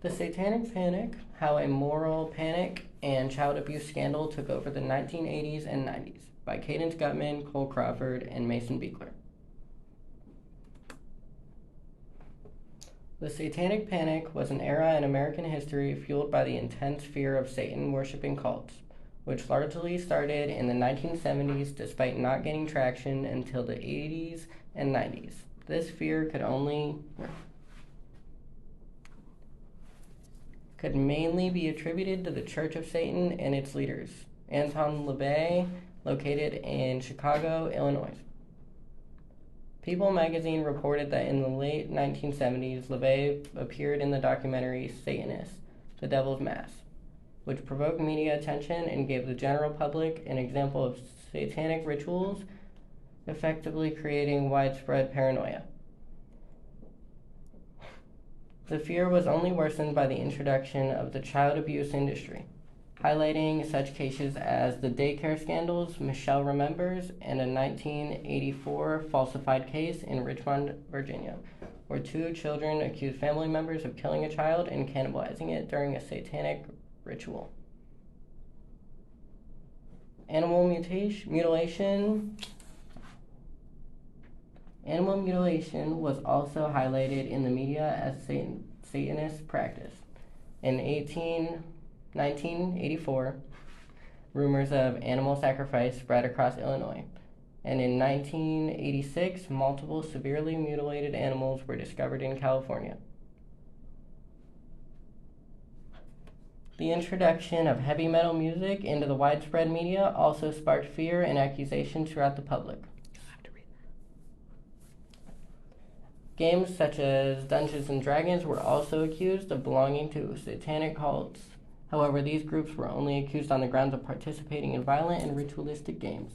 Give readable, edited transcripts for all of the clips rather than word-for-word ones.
The Satanic Panic, how a moral panic and child abuse scandal took over the 1980s and 90s, by Cadence, Gutman, Crawford, and Macen Beichler. The Satanic Panic was an era in American history fueled by the intense fear of Satan-worshipping cults, which largely started in the 1970s despite not gaining traction until the 80s and 90s. This fear could mainly be attributed to the Church of Satan and its leaders, Anton LaVey, located in Chicago, Illinois. People magazine reported that in the late 1970s, LaVey appeared in the documentary Satanist, The Devil's Mass, which provoked media attention and gave the general public an example of satanic rituals, effectively creating widespread paranoia. The fear was only worsened by the introduction of the child abuse industry, highlighting such cases as the daycare scandals Michelle remembers and a 1984 falsified case in Richmond, Virginia, where two children accused family members of killing a child and cannibalizing it during a satanic ritual. Animal mutilation was also highlighted in the media as Satanist practice. In 1984, rumors of animal sacrifice spread across Illinois, and in 1986, multiple severely mutilated animals were discovered in California. The introduction of heavy metal music into the widespread media also sparked fear and accusations throughout the public. Games such as Dungeons and Dragons were also accused of belonging to satanic cults. However, these groups were only accused on the grounds of participating in violent and ritualistic games.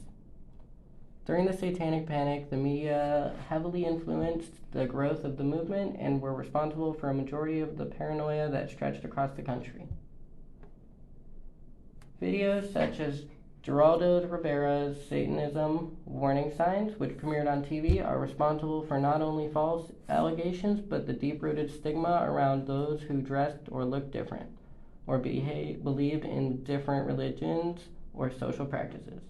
During the Satanic Panic, the media heavily influenced the growth of the movement and were responsible for a majority of the paranoia that stretched across the country. Videos such as Geraldo Rivera's Satanism Warning Signs, which premiered on TV, are responsible for not only false allegations, but the deep-rooted stigma around those who dressed or looked different, or believed in different religions or social practices.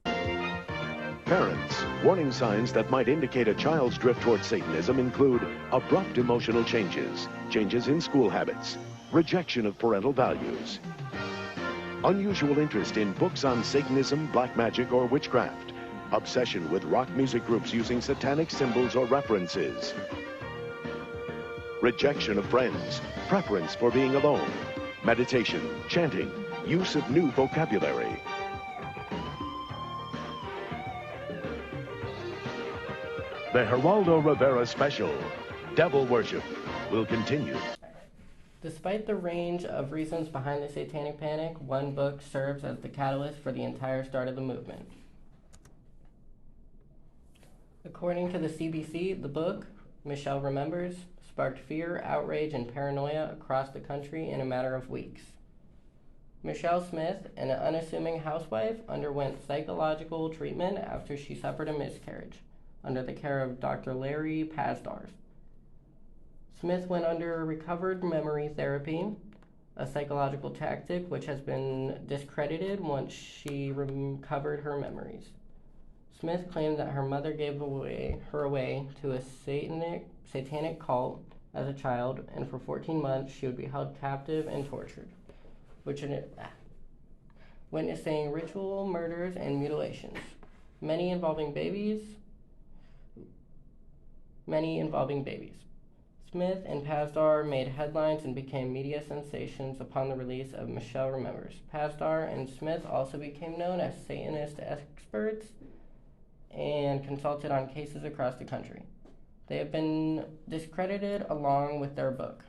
Parents, warning signs that might indicate a child's drift towards Satanism include abrupt emotional changes, changes in school habits, rejection of parental values, unusual interest in books on Satanism, black magic, or witchcraft, obsession with rock music groups using satanic symbols or references, rejection of friends, preference for being alone, meditation, chanting, use of new vocabulary. The Geraldo Rivera special, Devil Worship, will continue. Despite the range of reasons behind the Satanic Panic, one book serves as the catalyst for the entire start of the movement. According to the CBC, the book, Michelle Remembers, sparked fear, outrage, and paranoia across the country in a matter of weeks. Michelle Smith, an unassuming housewife, underwent psychological treatment after she suffered a miscarriage under the care of Dr. Larry Pasdar. Smith went under recovered memory therapy, a psychological tactic which has been discredited once she recovered her memories. Smith claimed that her mother gave her away to a satanic cult as a child, and for 14 months she would be held captive and tortured, witnessing ritual murders and mutilations, many involving babies. Smith and Pasdar made headlines and became media sensations upon the release of Michelle Remembers. Pasdar and Smith also became known as Satanist experts and consulted on cases across the country. They have been discredited along with their book.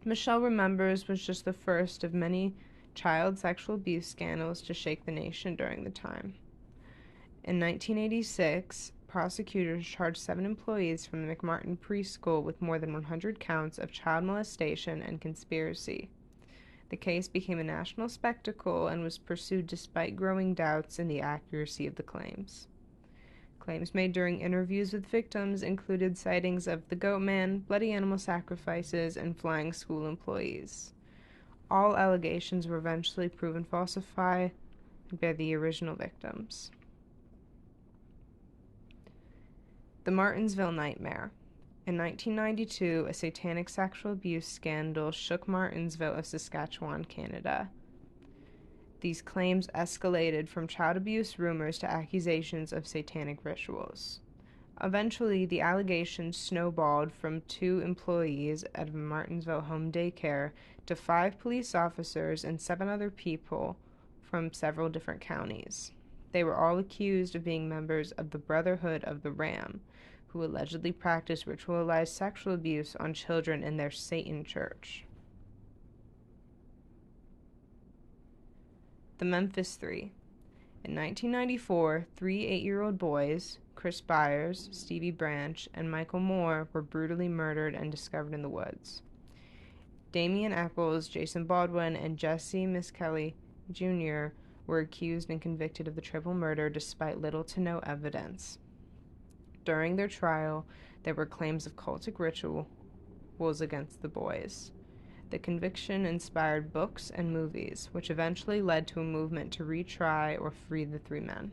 Michelle Remembers was just the first of many child sexual abuse scandals to shake the nation during the time. In 1986, prosecutors charged 7 employees from the McMartin preschool with more than 100 counts of child molestation and conspiracy. The case became a national spectacle and was pursued despite growing doubts in the accuracy of the claims. Claims made during interviews with victims included sightings of the Gutman, bloody animal sacrifices, and flying school employees. All allegations were eventually proven falsified by the original victims. The Martinsville Nightmare. In 1992, a satanic sexual abuse scandal shook Martinsville of Saskatchewan, Canada. These claims escalated from child abuse rumors to accusations of satanic rituals. Eventually, the allegations snowballed from 2 employees at a Martinsville home daycare to 5 police officers and 7 other people from several different counties. They were all accused of being members of the Brotherhood of the Ram, who allegedly practiced ritualized sexual abuse on children in their Satan church. The Memphis Three. In 1994, 3 8-year-old boys, Chris Byers, Stevie Branch, and Michael Moore, were brutally murdered and discovered in the woods. Damian Eccles, Jason Baldwin, and Jesse Miskelly Jr. were accused and convicted of the triple murder despite little to no evidence. During their trial, there were claims of cultic rituals against the boys. The conviction inspired books and movies, which eventually led to a movement to retry or free the 3 men.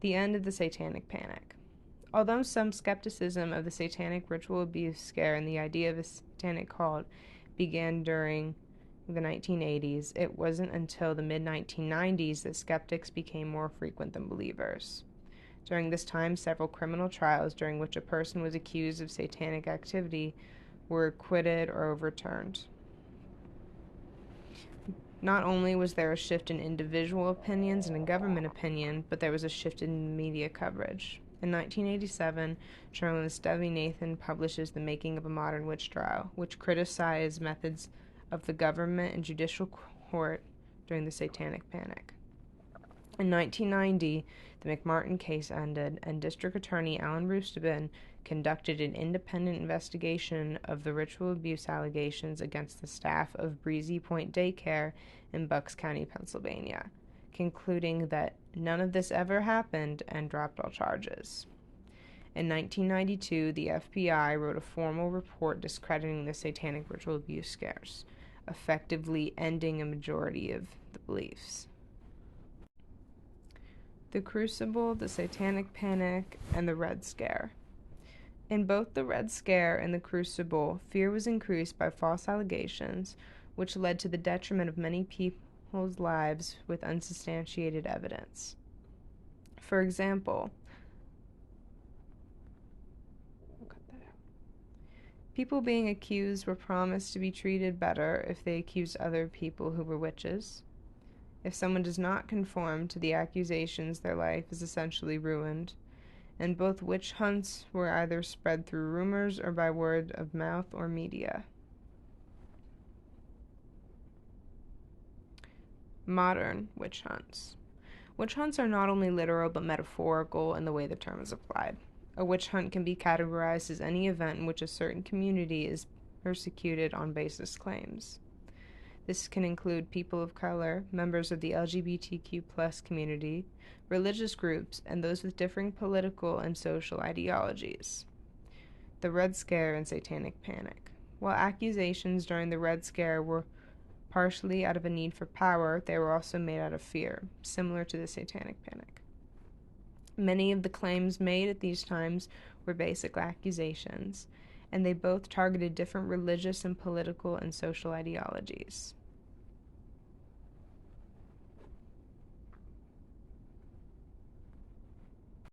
The end of the Satanic Panic. Although some skepticism of the satanic ritual abuse scare and the idea of a satanic cult began during the 1980s, it wasn't until the mid-1990s that skeptics became more frequent than believers. During this time, several criminal trials during which a person was accused of satanic activity were acquitted or overturned. Not only was there a shift in individual opinions and in government opinion, but there was a shift in media coverage. In 1987, journalist Debbie Nathan publishes The Making of a Modern Witch Trial, which criticized methods of the government and judicial court during the Satanic Panic. In 1990, the McMartin case ended, and District Attorney Alan Rustibin conducted an independent investigation of the ritual abuse allegations against the staff of Breezy Point Daycare in Bucks County, Pennsylvania, concluding that none of this ever happened and dropped all charges. In 1992, the FBI wrote a formal report discrediting the satanic ritual abuse scares, effectively ending a majority of the beliefs. The Crucible, the Satanic Panic, and the Red Scare. In both the Red Scare and the Crucible, fear was increased by false allegations, which led to the detriment of many people's lives with unsubstantiated evidence. For example, people being accused were promised to be treated better if they accused other people who were witches. If someone does not conform to the accusations, their life is essentially ruined. And both witch hunts were either spread through rumors or by word of mouth or media. Modern witch hunts. Witch hunts are not only literal but metaphorical in the way the term is applied. A witch hunt can be categorized as any event in which a certain community is persecuted on baseless claims. This can include people of color, members of the LGBTQ+ community, religious groups, and those with differing political and social ideologies. The Red Scare and Satanic Panic. While accusations during the Red Scare were partially out of a need for power, they were also made out of fear, similar to the Satanic Panic. Many of the claims made at these times were basic accusations, and they both targeted different religious and political and social ideologies.